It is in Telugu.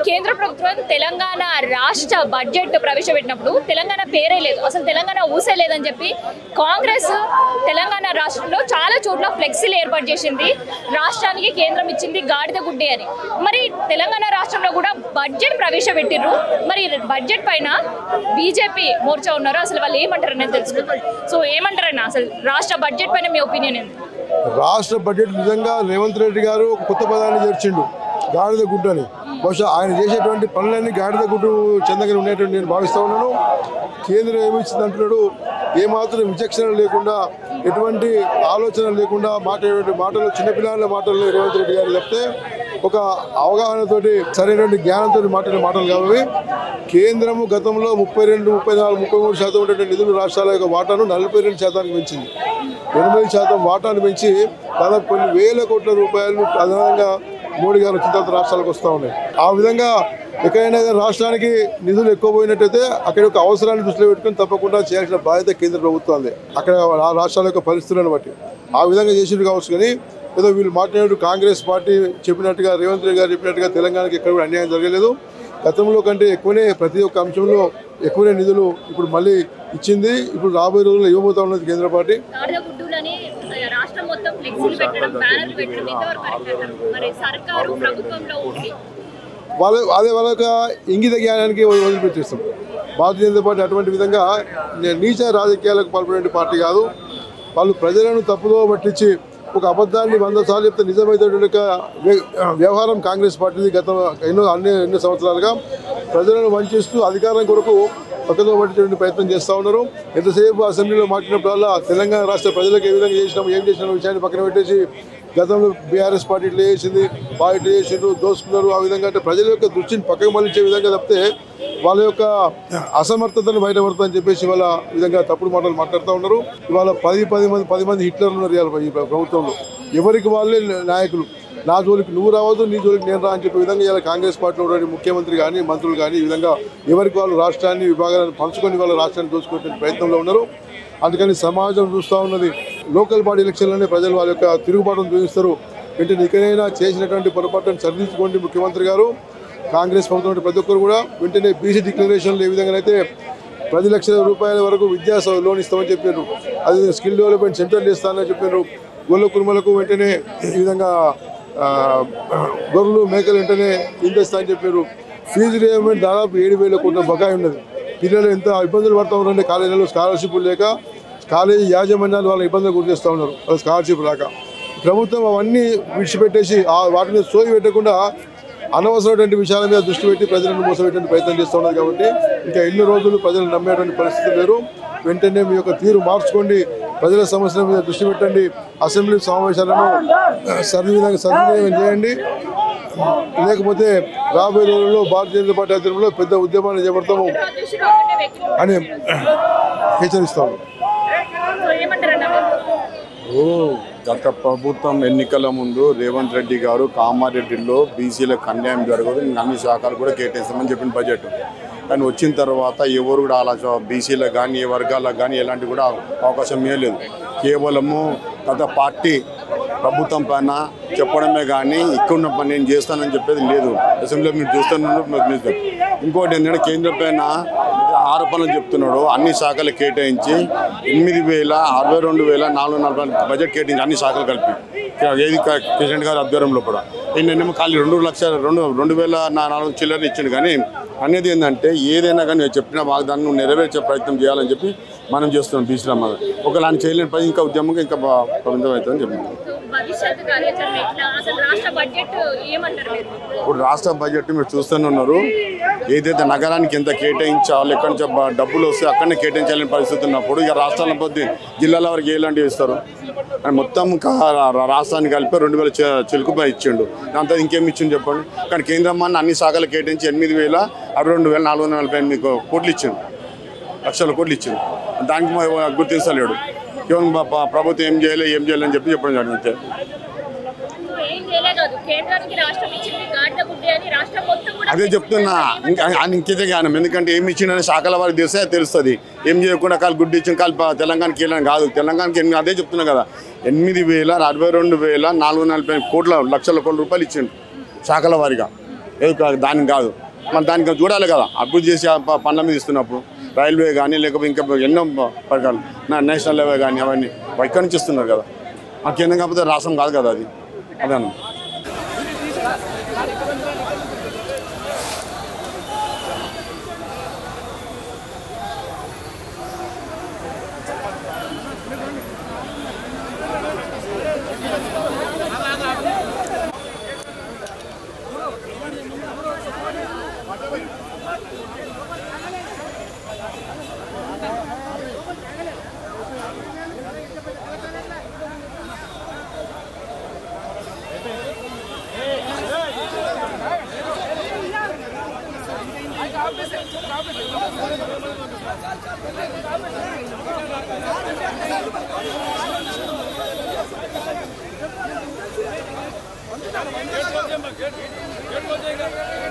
కేంద్ర ప్రభుత్వం తెలంగాణ రాష్ట్ర బడ్జెట్ ప్రవేశపెట్టినప్పుడు తెలంగాణ పేరే లేదు, అసలు తెలంగాణ ఊసే లేదని చెప్పి కాంగ్రెస్ తెలంగాణ రాష్ట్రంలో చాలా చోట్ల ఫ్లెక్సీలు ఏర్పాటు చేసింది. రాష్ట్రానికి కేంద్రం ఇచ్చింది గాడిద గుడ్డి అని. మరి తెలంగాణ రాష్ట్రంలో కూడా బడ్జెట్ ప్రవేశపెట్టిర్రు. మరి బడ్జెట్ పైన బీజేపీ మోర్చా ఉన్నారు, అసలు వాళ్ళు ఏమంటారు నేను తెలుసుకుంటాను. సో ఏమంటారన్నా అసలు రాష్ట్ర బడ్జెట్ పైన మీ ఒపీనియన్ ఏంటి? రాష్ట్ర బడ్జెట్ నిజంగా రేవంత్ రెడ్డి గారు ఒక కొత్త పదాన్ని చేర్చిండు, గాడిద గుడ్డు అని. బహుశా ఆయన చేసేటువంటి పనులన్నీ గాడిద గుడ్డు చెందగా ఉండేటువంటి నేను భావిస్తా ఉన్నాను. కేంద్రం ఏమిచ్చింది అంటున్నాడు, ఏమాత్రం విచక్షణ లేకుండా, ఎటువంటి ఆలోచన లేకుండా మాటలు చిన్నపిల్లల మాటలు రేవంత్ రెడ్డి గారు చెప్తే ఒక అవగాహనతోటి సరైనటువంటి జ్ఞానంతో మాటలు కాబట్టి కేంద్రము గతంలో 32, 34, 33% ఉన్నటువంటి నిధులు రాష్ట్రాల యొక్క వాటాను 42% పెంచింది. 8% వాటాను పెంచి దాదాపు కొన్ని వేల కోట్ల రూపాయలు అదనంగా మోడీ గారు వచ్చిన తర్వాత రాష్ట్రాలకు వస్తూ ఉన్నాయి. ఆ విధంగా ఎక్కడైనా రాష్ట్రానికి నిధులు ఎక్కువ పోయినట్టయితే అక్కడ యొక్క అవసరాన్ని దృష్టిలో పెట్టుకుని తప్పకుండా చేయాల్సిన బాధ్యత కేంద్ర ప్రభుత్వాన్ని అక్కడ ఆ రాష్ట్రాల యొక్క పరిస్థితులను బట్టి ఆ విధంగా చేసినట్టు కావచ్చు. కానీ ఏదో వీళ్ళు మాట్లాడినట్టు కాంగ్రెస్ పార్టీ చెప్పినట్టుగా రేవంత్ రెడ్డి గారు చెప్పినట్టుగా తెలంగాణకి ఎక్కడ కూడా అన్యాయం జరగలేదు. గతంలో కంటే ఎక్కువనే ప్రతి ఒక్క అంశంలో ఎక్కువనే నిధులు ఇప్పుడు మళ్ళీ ఇచ్చింది. ఇప్పుడు రాబోయే రోజుల్లో ఇవ్వబోతా ఉన్నది కేంద్ర పార్టీ. వాళ్ళ ఇంగిత జ్ఞానానికి వదిలిపెట్టేస్తాం. భారతీయ జనతా పార్టీ అటువంటి విధంగా నీచ రాజకీయాలకు పాల్పడే పార్టీ కాదు. వాళ్ళు ప్రజలను తప్పుదో పట్టించి ఒక అబద్ధాన్ని 100 సార్లు చెప్తే నిజమైనటువంటి వ్యవహారం కాంగ్రెస్ పార్టీది. గత ఎన్నో సంవత్సరాలుగా ప్రజలను వంచిస్తూ అధికారం కొరకు పక్కతో పట్టించే ప్రయత్నం చేస్తూ ఉన్నారు. ఎంతసేపు అసెంబ్లీలో మాట్లాడినప్పుడల్లా తెలంగాణ రాష్ట్ర ప్రజలకు ఏ విధంగా చేసినాము, ఏం చేసినాము విషయాన్ని పక్కన పెట్టేసి గతంలో బీఆర్ఎస్ పార్టీ ఇట్లా చేసింది, పార్టీ చేసిండ్రు, దోసుకున్నారు, ఆ విధంగా అంటే ప్రజల యొక్క దృష్టిని పక్కకు మళ్ళించే విధంగా తప్పితే వాళ్ళ యొక్క అసమర్థతను బయటపడతామని చెప్పేసి వాళ్ళ విధంగా తప్పుడు మాటలు మాట్లాడుతూ ఉన్నారు. ఇవాళ 10 మంది హిట్లర్లు ఉన్నారు ఇవాళ ఈ ప్రభుత్వంలో. ఎవరికి వాళ్ళే నాయకులు. నా జోలికి నువ్వు రావద్దు, నీ జోలికి నేను రా అని చెప్పే విధంగా ఇలా కాంగ్రెస్ పార్టీలో ఉన్న ముఖ్యమంత్రి కానీ మంత్రులు కానీ ఈ విధంగా ఎవరికి వాళ్ళు రాష్ట్రాన్ని విభాగాలను పంచుకొని వాళ్ళ రాష్ట్రాన్ని దోచుకునే ప్రయత్నంలో ఉన్నారు. అందుకని సమాజం చూస్తూ ఉన్నది. లోకల్ బాడీ ఎలక్షన్లోనే ప్రజలు వాళ్ళ యొక్క తిరుగుబాటును చూపిస్తారు. వెంటనే ఇకనైనా చేసినటువంటి పొరపాటును సరిదిద్దుకోండి ముఖ్యమంత్రి గారు. కాంగ్రెస్ ప్రభుత్వం ప్రతి ఒక్కరు కూడా వెంటనే బీసీ డిక్లరేషన్లు ఏ విధంగా అయితే 10 లక్షల రూపాయల వరకు విద్యా లోన్ ఇస్తామని చెప్పారు, అది స్కిల్ డెవలప్మెంట్ సెంటర్లు ఇస్తామని చెప్పారు. గొల్ల కుర్మలకు వెంటనే ఈ విధంగా గొర్రెలు మేకలు వెంటనే ఇంతేస్తామని చెప్పారు. ఫీజు రియంబర్స్మెంట్ దాదాపు 7,000 కోట్ల బకాయి ఉన్నది. పిల్లలు ఎంత ఇబ్బందులు పడుతూ ఉన్నారంటే కాలేజీలలో స్కాలర్షిప్లు లేక కాలేజీ యాజమాన్యాలు వాళ్ళ ఇబ్బందులు గురి చేస్తూ ఉన్నారు వాళ్ళ స్కాలర్షిప్ రాక. ప్రభుత్వం అవన్నీ విడిచిపెట్టేసి వాటి మీద సోయి పెట్టకుండా అనవసరమైనటువంటి విషయాల మీద దృష్టి పెట్టి ప్రజలను మోసపెట్టే ప్రయత్నం చేస్తూ ఉన్నది. కాబట్టి ఇంకా ఎన్ని రోజులు ప్రజలు నమ్మేటువంటి పరిస్థితి లేరు. వెంటనే మీ యొక్క తీరు మార్చుకోండి, ప్రజల సమస్యల మీద దృష్టి పెట్టండి, అసెంబ్లీ సమావేశాలను సద్వినియోగం చేయండి. లేకపోతే రాబోయే రోజుల్లో భారతీయ జనతా పార్టీ ఆధ్వర్యంలో పెద్ద ఉద్యమాన్ని చేపడతాము అని హెచ్చరిస్తాము. గత ప్రభుత్వం ఎన్నికల ముందు రేవంత్ రెడ్డి గారు కామారెడ్డిలో బీసీలకు అన్యాయం జరగదు, అన్ని శాఖలు కూడా కేటాయిస్తామని చెప్పిన బడ్జెట్. కానీ వచ్చిన తర్వాత ఎవరు కూడా అలా బీసీలకు కానీ ఏ వర్గాలకు కానీ ఎలాంటి కూడా అవకాశం ఇవ్వలేదు. కేవలము గత పార్టీ ప్రభుత్వం పైన చెప్పడమే కానీ ఇక్కడ ఉన్న పని నేను చేస్తానని చెప్పేది లేదు. అసెంబ్లీలో మీరు చూస్తున్నారు. ఇంకోటి ఏంటంటే కేంద్రం పైన ఆరోపణలు చెప్తున్నాడు. అన్ని శాఖలు కేటాయించి 8,62,440 బడ్జెట్ కేటాయించి అన్ని శాఖలు కలిపి ఏది కిషన్ గారి ఆధ్వర్యంలో కూడా ఏంటంటే ఖాళీ 2,02,400 చిల్లరని ఇచ్చిండు. కానీ అనేది ఏంటంటే ఏదైనా కానీ చెప్పిన వాగ్దానం నెరవేర్చే ప్రయత్నం చేయాలని చెప్పి మనం చేస్తున్నాం. బీసీల ఒకవేళ ఆయన చేయలేని పని ఇంకా ఉద్యమంగా ఇంకా ప్రభుత్వం అవుతుందని చెప్తున్నాం. ఇప్పుడు రాష్ట్ర బడ్జెట్ మీరు చూస్తూనే ఉన్నారు. ఏదైతే నగరానికి ఎంత కేటాయించాలో ఎక్కడి నుంచి డబ్బులు వస్తే అక్కడనే కేటాయించాలని పరిస్థితి ఉన్నప్పుడు ఇక రాష్ట్రాల పొద్దు జిల్లాల వరకు ఎలాంటివి ఇస్తారు? మొత్తం రాష్ట్రానికి కలిపి 2,000 చిలుకుపై ఇచ్చిండు. దాంతో ఇంకేమి ఇచ్చిండు చెప్పండి. కానీ కేంద్రం అన్ని శాఖలు కేటాయించి 8,62,448 కోట్లు ఇచ్చిండు, లక్షల కోట్లు ఇచ్చిండు. దానికి గుర్తిస్తలేడు. కేవలం ప్రభుత్వం ఏం చేయాలని చెప్పి చెప్పడం జరిగింది. అదే చెప్తున్నా, ఇంకేదే జ్ఞానం. ఎందుకంటే ఏమి ఇచ్చిండని శాఖల వారికి తెలిస్తే తెలుస్తుంది. ఏం చేయకుండా కాలు గుడ్డి ఇచ్చిన కాలు తెలంగాణకి వెళ్ళని కాదు. తెలంగాణకి అదే చెప్తున్నా కదా, 8,62,440 లక్షల కోట్ల రూపాయలు ఇచ్చిండు శాఖల వారిగా. దానికి కాదు, మరి దానికి చూడాలి కదా. అభివృద్ధి చేసి పనుల మీద ఇస్తున్నప్పుడు రైల్వే కానీ లేకపోతే ఇంకా ఎన్నో పథకాలు నేషనల్ లెవెల్ కానీ అవన్నీ ఇక్కడి నుంచి ఇస్తున్నారు కదా. ఆ కేంద్రం కాకపోతే రాష్ట్రం కాదు కదా అది. అదన్న गेट